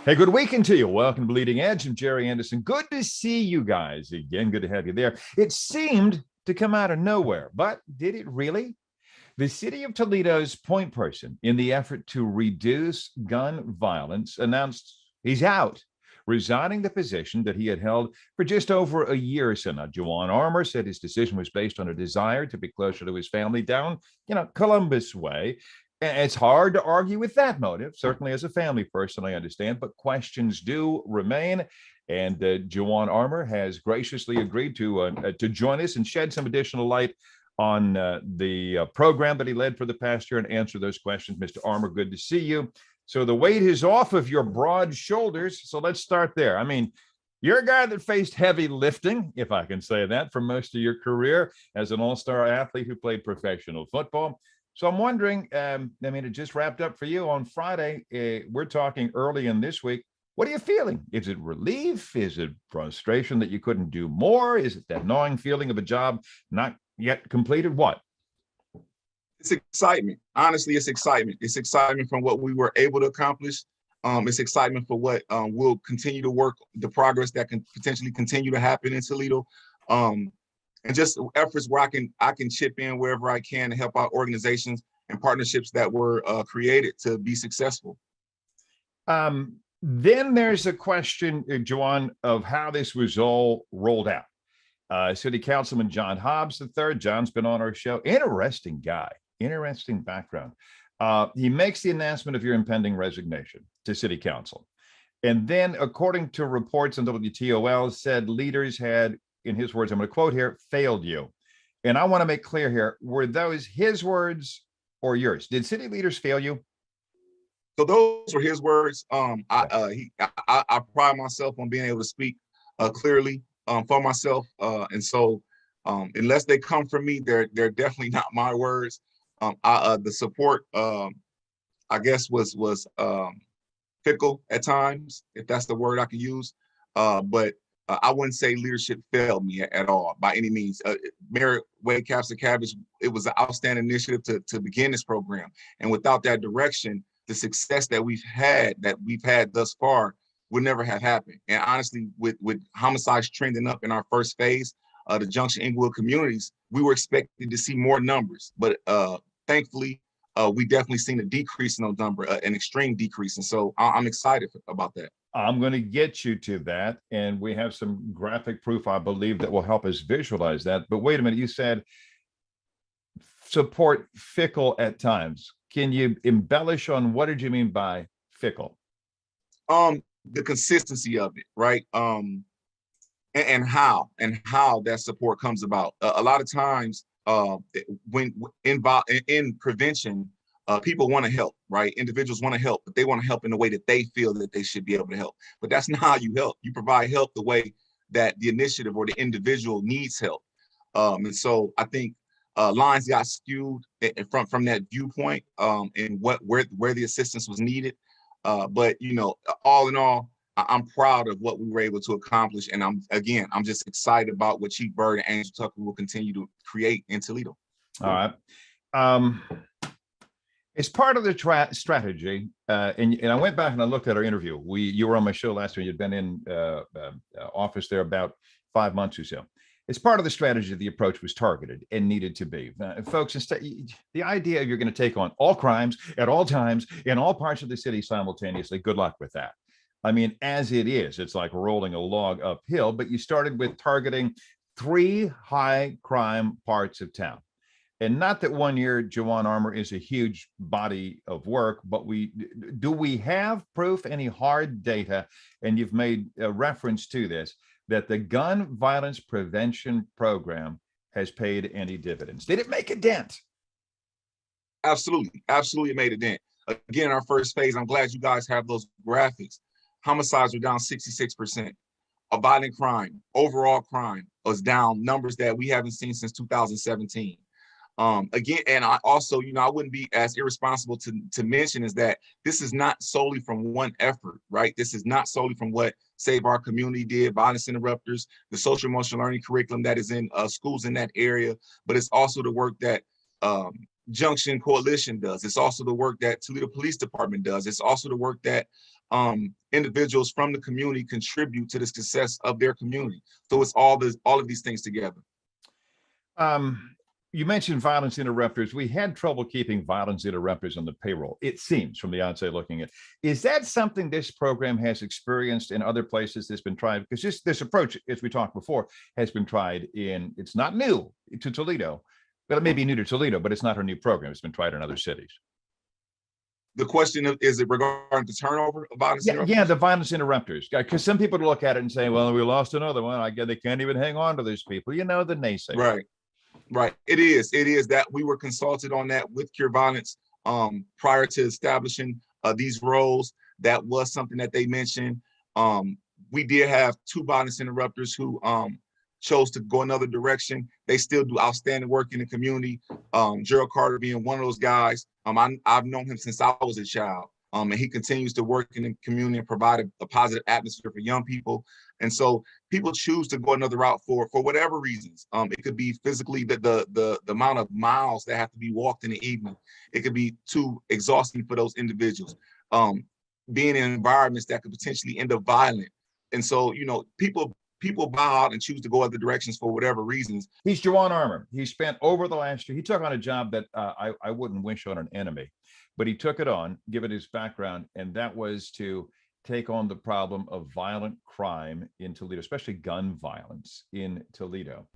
Hey, good weekend to you. Welcome to Bleeding Edge. I'm Jerry Anderson. Good to see you guys again. Good to have you there. It seemed to come out of nowhere, but did it really? The city of Toledo's point person in the effort to reduce gun violence announced he's out, resigning the position that he had held for just over a year or so now. JoJuan Armour said his decision was based on a desire to be closer to his family down, Columbus way. It's hard to argue with that motive. Certainly, as a family person, I understand, but questions do remain. And JoJuan Armour has graciously agreed to join us and shed some additional light on the program that he led for the past year and answer those questions. Mr. Armour, good to see you. So the weight is off of your broad shoulders. So let's start there. I mean, you're a guy that faced heavy lifting, if I can say that, for most of your career as an all-star athlete who played professional football. So I'm wondering, it just wrapped up for you on Friday. We're talking early in this week. What are you feeling? Is it relief? Is it frustration that you couldn't do more? Is it that gnawing feeling of a job not yet completed? What? It's excitement. Honestly, it's excitement. It's excitement from what we were able to accomplish. It's excitement for what we'll continue to work, the progress that can potentially continue to happen in Toledo. And just efforts where I can chip in wherever I can to help out organizations and partnerships that were created to be successful. Then there's a question, JoJuan, of how this was all rolled out. City Councilman John Hobbs III. John's been on our show. Interesting guy, interesting background. He makes the announcement of your impending resignation to City Council. And then, according to reports on WTOL, said leaders had, in his words, I'm going to quote here, failed you. And I want to make clear here, were those his words or yours? Did city leaders fail you? So those were his words. I pride myself on being able to speak clearly for myself. And so unless they come from me, they're definitely not my words. The support, I guess, was fickle at times, if that's the word I can use. But I wouldn't say leadership failed me at all by any means. Mayor Wade Capsa-Cabbage, it was an outstanding initiative to begin this program. And without that direction, the success that we've had thus far would never have happened. And honestly, with homicides trending up in our first phase, the Junction Inglewood communities, we were expected to see more numbers. But thankfully, we definitely seen a decrease in those numbers, an extreme decrease. And so I'm excited about that. I'm going to get you to that. And we have some graphic proof, I believe, that will help us visualize that. But wait a minute, you said support fickle at times. Can you embellish on what did you mean by fickle? The consistency of it, right? And how that support comes about. A lot of times when involved in prevention, people want to help, right? Individuals want to help, but they want to help in the way that they feel that they should be able to help. But that's not how you help. You provide help the way that the initiative or the individual needs help. And so I think lines got skewed from that viewpoint and where the assistance was needed. But all in all, I'm proud of what we were able to accomplish, and I'm just excited about what Chief Byrd and Angel Tucker will continue to create in Toledo. All right. As part of the strategy, and I went back and I looked at our interview. You were on my show last year. You'd been in office there about 5 months or so. As part of the strategy, the approach was targeted and needed to be. Folks, instead, the idea of you're going to take on all crimes at all times in all parts of the city simultaneously, good luck with that. I mean, as it is, it's like rolling a log uphill, but you started with targeting 3 high crime parts of town. And not that 1 year, JoJuan Armour is a huge body of work, but do we have proof, any hard data, and you've made a reference to this, that the gun violence prevention program has paid any dividends? Did it make a dent? Absolutely. Absolutely, it made a dent. Again, our first phase, I'm glad you guys have those graphics. Homicides were down 66%. A violent crime, overall crime, was down, numbers that we haven't seen since 2017. Again, and I also, I wouldn't be as irresponsible to mention is that this is not solely from one effort, right? This is not solely from what Save Our Community did, Violence Interrupters, the social emotional learning curriculum that is in schools in that area, but it's also the work that Junction Coalition does. It's also the work that Toledo Police Department does. It's also the work that individuals from the community contribute to the success of their community. So it's all of these things together. You mentioned violence interrupters. We had trouble keeping violence interrupters on the payroll, it seems, from the outside looking at. Is that something this program has experienced in other places that's been tried? Because this approach, as we talked before, has been tried in, it's not new to Toledo, but it may be new to Toledo, but it's not a new program. It's been tried in other cities. The question is it regarding the turnover of violence interrupters? Yeah, the violence interrupters. Because some people look at it and say, well, we lost another one. I guess they can't even hang on to these people. You know, the naysayers. Right. Right. It is that we were consulted on that with Cure Violence prior to establishing these roles. That was something that they mentioned. We did have 2 violence interrupters who chose to go another direction. They still do outstanding work in the community. Gerald Carter being one of those guys. I've known him since I was a child. And he continues to work in the community and provide a positive atmosphere for young people. And so people choose to go another route for whatever reasons. It could be physically the amount of miles that have to be walked in the evening. It could be too exhausting for those individuals. Being in environments that could potentially end up violent. And so, you know, people bow out and choose to go other directions for whatever reasons. He's JoJuan Armour. He spent over the last year, he took on a job that I wouldn't wish on an enemy, but he took it on, given his background, and that was to take on the problem of violent crime in Toledo, especially gun violence in Toledo.